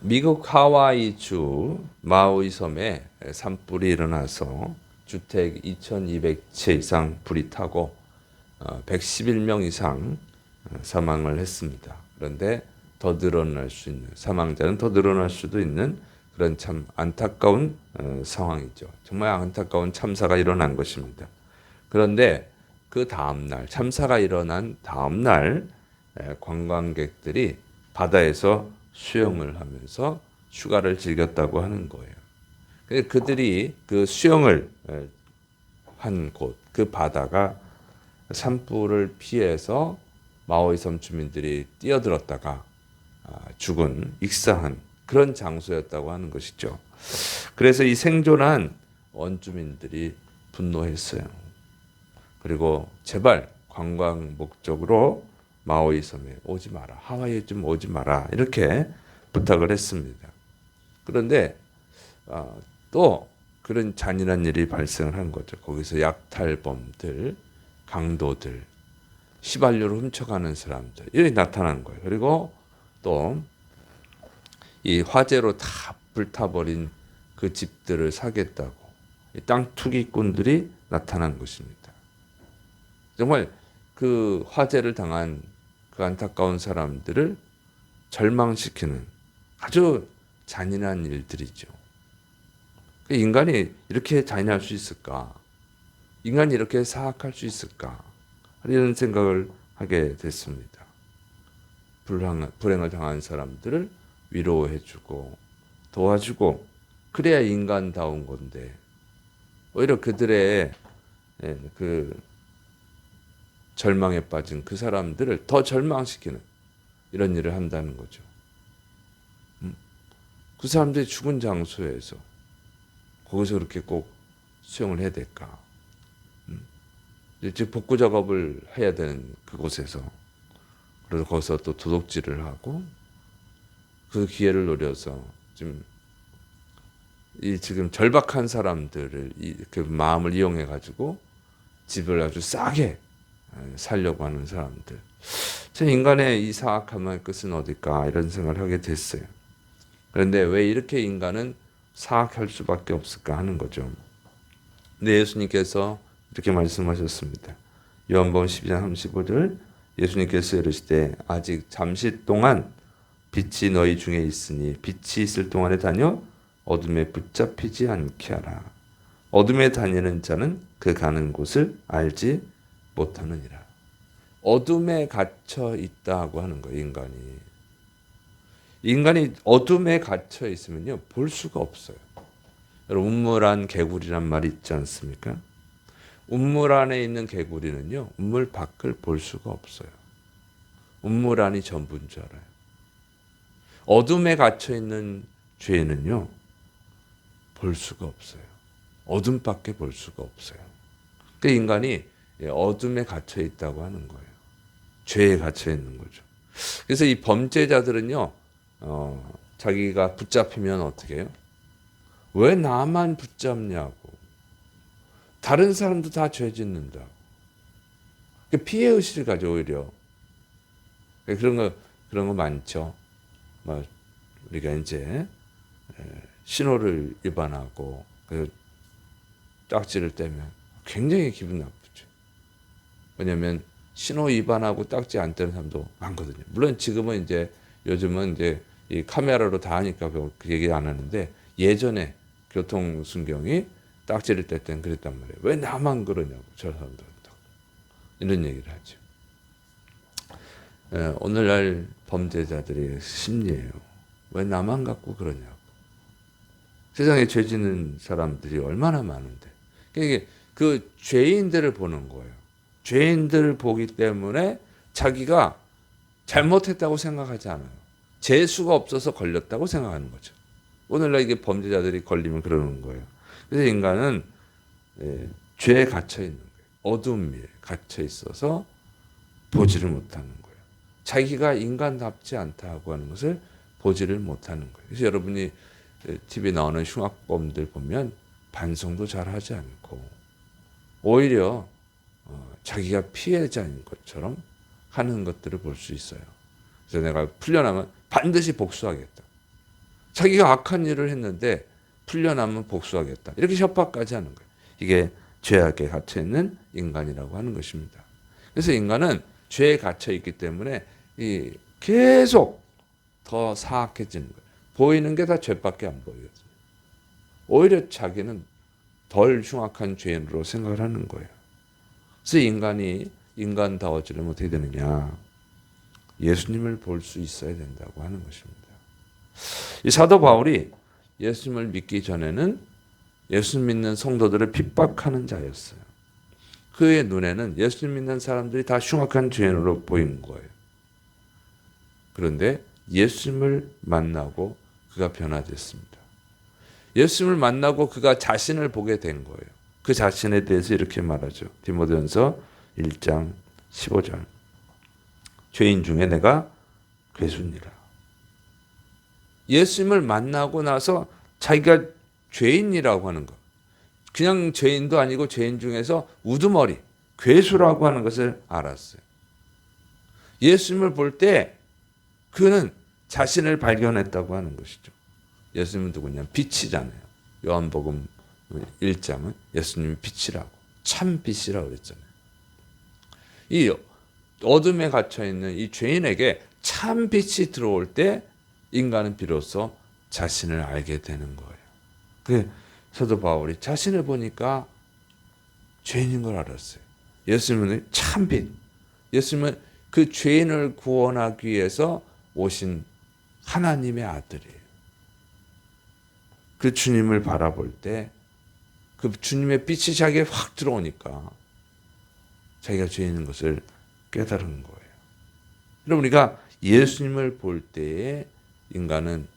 미국 하와이주 마우이 섬에 산불이 일어나서 주택 2,200채 이상 불이 타고 111명 이상 사망을 했습니다. 그런데 더 늘어날 수 있는 사망자는 더 늘어날 수도 있는 그런 참 안타까운 상황이죠. 정말 안타까운 참사가 일어난 것입니다. 그런데 그 다음날 참사가 일어난 다음날 관광객들이 바다에서 수영을 하면서 휴가를 즐겼다고 하는 거예요. 그들이 그 수영을 한 곳, 그 바다가 산불을 피해서 마오이 섬 주민들이 뛰어들었다가 죽은 익사한 그런 장소였다고 하는 것이죠. 그래서 이 생존한 원주민들이 분노했어요. 그리고 제발 관광 목적으로 마오이 섬에 오지 마라. 하와이에 좀 오지 마라. 이렇게 부탁을 했습니다. 그런데 또 그런 잔인한 일이 발생을 한 거죠. 거기서 약탈범들, 강도들, 시발료를 훔쳐가는 사람들 이렇게 나타난 거예요. 그리고 또 이 화재로 다 불타버린 그 집들을 사겠다고 땅 투기꾼들이 나타난 것입니다. 정말 그 화재를 당한 그 안타까운 사람들을 절망시키는 아주 잔인한 일들이죠. 인간이 이렇게 잔인할 수 있을까? 인간이 이렇게 사악할 수 있을까? 이런 생각을 하게 됐습니다. 불행을 당한 사람들을 위로해주고 도와주고 그래야 인간다운 건데 오히려 그들의 그 절망에 빠진 그 사람들을 더 절망시키는 이런 일을 한다는 거죠. 그 사람들이 죽은 장소에서 거기서 그렇게 꼭 수영을 해야 될까? 즉 복구 작업을 해야 되는 그곳에서 그래서 거기서 또 도둑질을 하고 그 기회를 노려서 지금 절박한 사람들을 그 마음을 이용해 가지고 집을 아주 싸게 살려고 하는 사람들. 참 인간의 이 사악함의 끝은 어딜까 이런 생각을 하게 됐어요. 그런데 왜 이렇게 인간은 사악할 수밖에 없을까 하는 거죠. 근데 예수님께서 이렇게 말씀하셨습니다. 요한복음 12장 35절 예수님께서 이르시되 아직 잠시 동안 빛이 너희 중에 있으니 빛이 있을 동안에 다녀 어둠에 붙잡히지 않게 하라. 어둠에 다니는 자는 그 가는 곳을 알지 못하느니라. 어둠에 갇혀 있다고 하는 거예요. 인간이 어둠에 갇혀 있으면요 볼 수가 없어요. 여러분 운물 안 개구리란 말이 있지 않습니까? 운물 안에 있는 개구리는요 운물 밖을 볼 수가 없어요. 운물 안이 전부인 줄 알아요. 어둠에 갇혀 있는 죄는요 볼 수가 없어요. 어둠밖에 볼 수가 없어요. 그 인간이 어둠에 갇혀 있다고 하는 거예요. 죄에 갇혀 있는 거죠. 그래서 이 범죄자들은요 자기가 붙잡히면 어떻게 해요? 왜 나만 붙잡냐고. 다른 사람도 다 죄 짓는다고. 피해의식을 가져 오히려. 그런 거 많죠. 우리가 이제 신호를 위반하고 딱지를 떼면 굉장히 기분 나쁘죠. 왜냐하면 신호 위반하고 딱지 안 떼는 사람도 많거든요. 물론 지금은 요즘은 이 카메라로 다 하니까 그 얘기 안 하는데 예전에 교통순경이 딱지를 뗄 때는 그랬단 말이에요. 왜 나만 그러냐고 저 사람들은 이런 얘기를 하죠. 오늘날 범죄자들의 심리예요. 왜 나만 갖고 그러냐고. 세상에 죄 짓는 사람들이 얼마나 많은데. 그러니까 그 죄인들을 보는 거예요. 죄인들을 보기 때문에 자기가 잘못했다고 생각하지 않아요. 재수가 없어서 걸렸다고 생각하는 거죠. 오늘날 이게 범죄자들이 걸리면 그러는 거예요. 그래서 인간은 죄에 갇혀 있는 거예요. 어둠에 갇혀 있어서 보지를 못하는 거예요. 자기가 인간답지 않다고 하는 것을 보지를 못하는 거예요. 그래서 여러분이 TV에 나오는 흉악범들 보면 반성도 잘 하지 않고 오히려 자기가 피해자인 것처럼 하는 것들을 볼 수 있어요. 그래서 내가 풀려나면 반드시 복수하겠다. 자기가 악한 일을 했는데 풀려나면 복수하겠다. 이렇게 협박까지 하는 거예요. 이게 죄악에 갇혀 있는 인간이라고 하는 것입니다. 그래서 인간은 죄에 갇혀 있기 때문에 계속 더 사악해지는 거예요. 보이는 게 다 죄밖에 안 보이거든요. 오히려 자기는 덜 흉악한 죄인으로 생각을 하는 거예요. 그래서 인간이 인간다워지려면 어떻게 되느냐? 예수님을 볼 수 있어야 된다고 하는 것입니다. 이 사도 바울이 예수님을 믿기 전에는 예수 믿는 성도들을 핍박하는 자였어요. 그의 눈에는 예수님 믿는 사람들이 다 흉악한 죄인으로 보이는 거예요. 그런데 예수님을 만나고 그가 변화됐습니다. 예수님을 만나고 그가 자신을 보게 된 거예요. 그 자신에 대해서 이렇게 말하죠. 디모데전서 1장 15절. 죄인 중에 내가 괴수니라. 예수님을 만나고 나서 자기가 죄인이라고 하는 것. 그냥 죄인도 아니고 죄인 중에서 우두머리, 괴수라고 하는 것을 알았어요. 예수님을 볼 때 그는 자신을 발견했다고 하는 것이죠. 예수님은 누구냐? 빛이잖아요. 요한복음 1장은 예수님이 빛이라고, 참 빛이라고 그랬잖아요. 이 어둠에 갇혀있는 이 죄인에게 참 빛이 들어올 때 인간은 비로소 자신을 알게 되는 거예요. 그 사도 바울이 자신을 보니까 죄인인 걸 알았어요. 예수님은 참 빛. 예수님은 그 죄인을 구원하기 위해서 오신 하나님의 아들이에요. 그 주님을 바라볼 때 그 주님의 빛이 자기에 확 들어오니까 자기가 죄인인 것을 깨달은 거예요. 여러분, 우리가 예수님을 볼 때에 인간은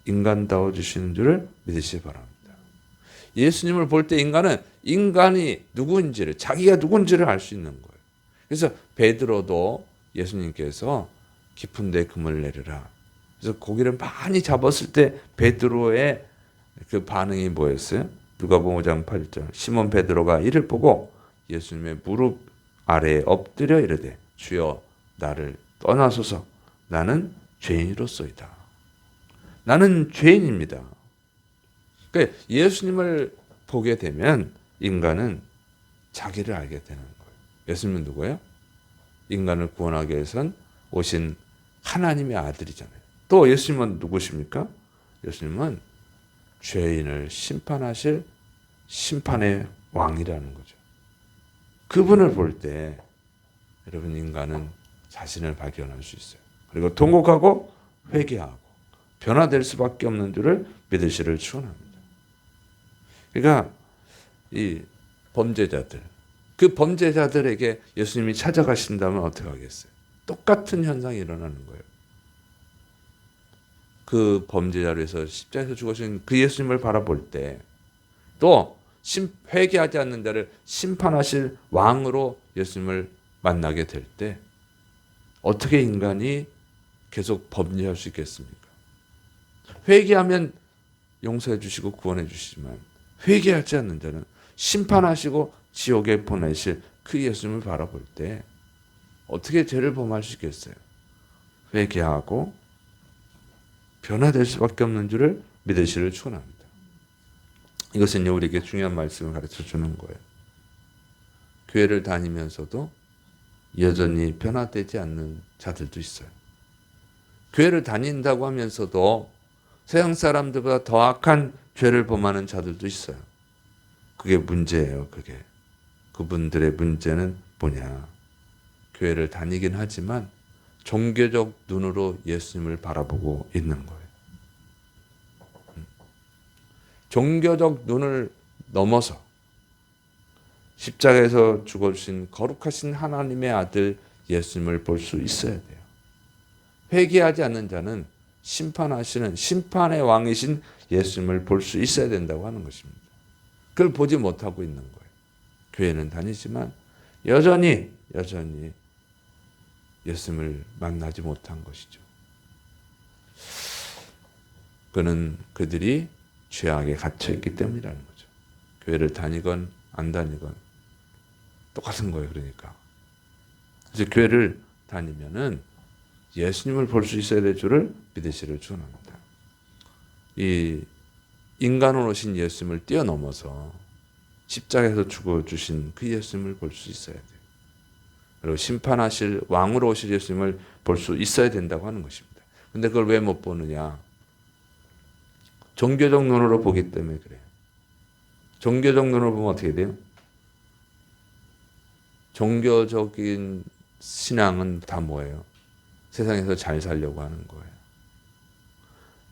인간다워 주시는 줄을 믿으시기 바랍니다. 예수님을 볼 때 인간은 인간이 누구인지를, 자기가 누군지를 알 수 있는 거예요. 그래서 베드로도 예수님께서 깊은 데 금을 내리라. 그래서 고기를 많이 잡았을 때 베드로의 그 반응이 뭐였어요? 누가복음 5장 8절. 시몬 베드로가 이를 보고 예수님의 무릎 아래에 엎드려 이르되 주여 나를 떠나소서 나는 죄인이로소이다. 나는 죄인입니다. 그러니까 예수님을 보게 되면 인간은 자기를 알게 되는 거예요. 예수님은 누구예요? 인간을 구원하기 위해선 오신 하나님의 아들이잖아요. 또 예수님은 누구십니까? 예수님은 죄인을 심판하실 심판의 왕이라는 거죠. 그분을 볼 때 여러분 인간은 자신을 발견할 수 있어요. 그리고 통곡하고 회개하고 변화될 수밖에 없는 줄을 믿으시를 축원합니다. 그러니까 이 범죄자들, 그 범죄자들에게 예수님이 찾아가신다면 어떻게 하겠어요? 똑같은 현상이 일어나는 거예요. 그 범죄자로 해서 십자가에서 죽으신 그 예수님을 바라볼 때 또 회개하지 않는 자를 심판하실 왕으로 예수님을 만나게 될 때 어떻게 인간이 계속 범죄할 수 있겠습니까? 회개하면 용서해 주시고 구원해 주시지만 회개하지 않는 자는 심판하시고 지옥에 보내실 그 예수님을 바라볼 때 어떻게 죄를 범할 수 있겠어요? 회개하고 변화될 수밖에 없는 줄을 믿으시를 축원합니다. 이것은 우리에게 중요한 말씀을 가르쳐 주는 거예요. 교회를 다니면서도 여전히 변화되지 않는 자들도 있어요. 교회를 다닌다고 하면서도 세상 사람들보다 더 악한 죄를 범하는 자들도 있어요. 그게 문제예요. 그분들의 문제는 뭐냐? 교회를 다니긴 하지만 종교적 눈으로 예수님을 바라보고 있는 거예요. 종교적 눈을 넘어서 십자가에서 죽어주신 거룩하신 하나님의 아들 예수님을 볼 수 있어야 돼요. 회개하지 않는 자는 심판하시는 심판의 왕이신 예수님을 볼 수 있어야 된다고 하는 것입니다. 그걸 보지 못하고 있는 거예요. 교회는 다니지만 여전히 예수님을 만나지 못한 것이죠. 그는 그들이 죄악에 갇혀있기 때문이라는 거죠. 교회를 다니건 안 다니건 똑같은 거예요. 그러니까. 그래서 교회를 다니면은 예수님을 볼 수 있어야 될 줄을 믿으시를 축원합니다. 이 인간으로 오신 예수님을 뛰어넘어서 십자가에서 죽어주신 그 예수님을 볼 수 있어야 돼요. 그리고 심판하실 왕으로 오실 예수님을 볼 수 있어야 된다고 하는 것입니다. 근데 그걸 왜 못 보느냐? 종교적 눈으로 보기 때문에 그래요. 종교적 눈으로 보면 어떻게 돼요? 종교적인 신앙은 다 뭐예요? 세상에서 잘 살려고 하는 거예요.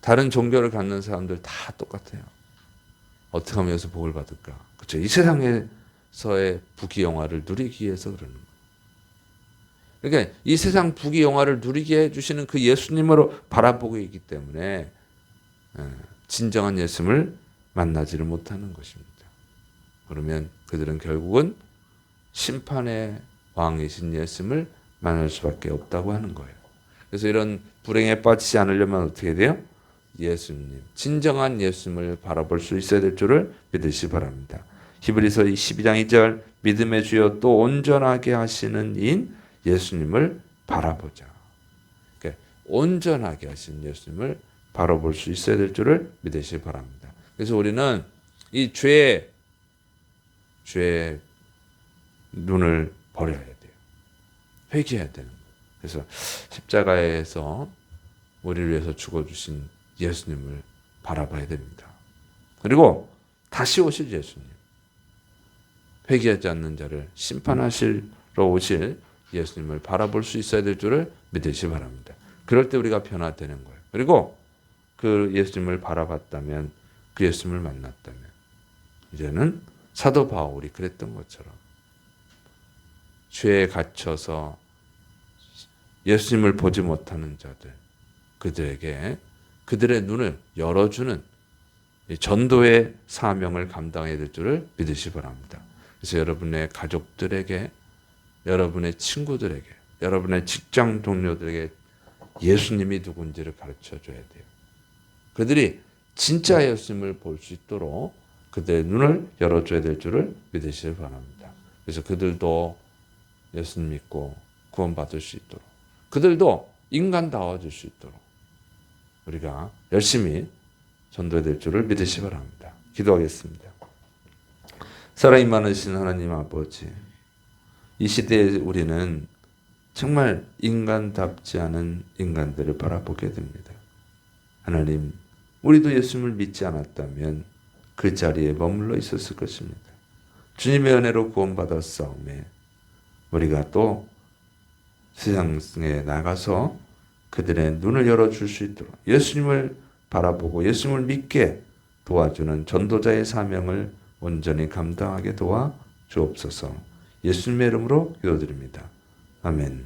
다른 종교를 갖는 사람들 다 똑같아요. 어떻게 하면 여기서 복을 받을까? 그렇죠. 이 세상에서의 부귀영화를 누리기 위해서 그러는 거예요. 그러니까 이 세상 부귀영화를 누리게 해주시는 그 예수님으로 바라보고 있기 때문에 진정한 예수님을 만나지를 못하는 것입니다. 그러면 그들은 결국은 심판의 왕이신 예수님을 만날 수밖에 없다고 하는 거예요. 그래서 이런 불행에 빠지지 않으려면 어떻게 돼요? 예수님, 진정한 예수님을 바라볼 수 있어야 될 줄을 믿으시 바랍니다. 히브리서 12장 2절 믿음의 주여 또 온전하게 하시는 이인 예수님을 바라보자. 그러니까 온전하게 하신 예수님을 바라볼 수 있어야 될 줄을 믿으시 바랍니다. 그래서 우리는 이 죄의 눈을 버려야 돼요. 회개해야 되는 거예요. 그래서 십자가에서 우리를 위해서 죽어주신 예수님을 바라봐야 됩니다. 그리고 다시 오실 예수님, 회개하지 않는 자를 심판하시러 오실 예수님을 바라볼 수 있어야 될 줄을 믿으시 바랍니다. 그럴 때 우리가 변화되는 거예요. 그리고 그 예수님을 바라봤다면, 그 예수님을 만났다면 이제는 사도 바울이 그랬던 것처럼 죄에 갇혀서 예수님을 보지 못하는 자들, 그들에게 그들의 눈을 열어주는 전도의 사명을 감당해야 될 줄을 믿으시 바랍니다. 그래서 여러분의 가족들에게, 여러분의 친구들에게, 여러분의 직장 동료들에게 예수님이 누군지를 가르쳐 줘야 돼요. 그들이 진짜 예수님을 볼 수 있도록 그들의 눈을 열어줘야 될 줄을 믿으시기 바랍니다. 그래서 그들도 예수님 믿고 구원받을 수 있도록, 그들도 인간다워질 수 있도록 우리가 열심히 전도해야 될 줄을 믿으시기 바랍니다. 기도하겠습니다. 사랑이 많으신 하나님 아버지, 이 시대에 우리는 정말 인간답지 않은 인간들을 바라보게 됩니다. 하나님, 우리도 예수님을 믿지 않았다면 그 자리에 머물러 있었을 것입니다. 주님의 은혜로 구원받았사오매 우리가 또 세상에 나가서 그들의 눈을 열어줄 수 있도록 예수님을 바라보고 예수님을 믿게 도와주는 전도자의 사명을 온전히 감당하게 도와 주옵소서. 예수님의 이름으로 기도드립니다. 아멘.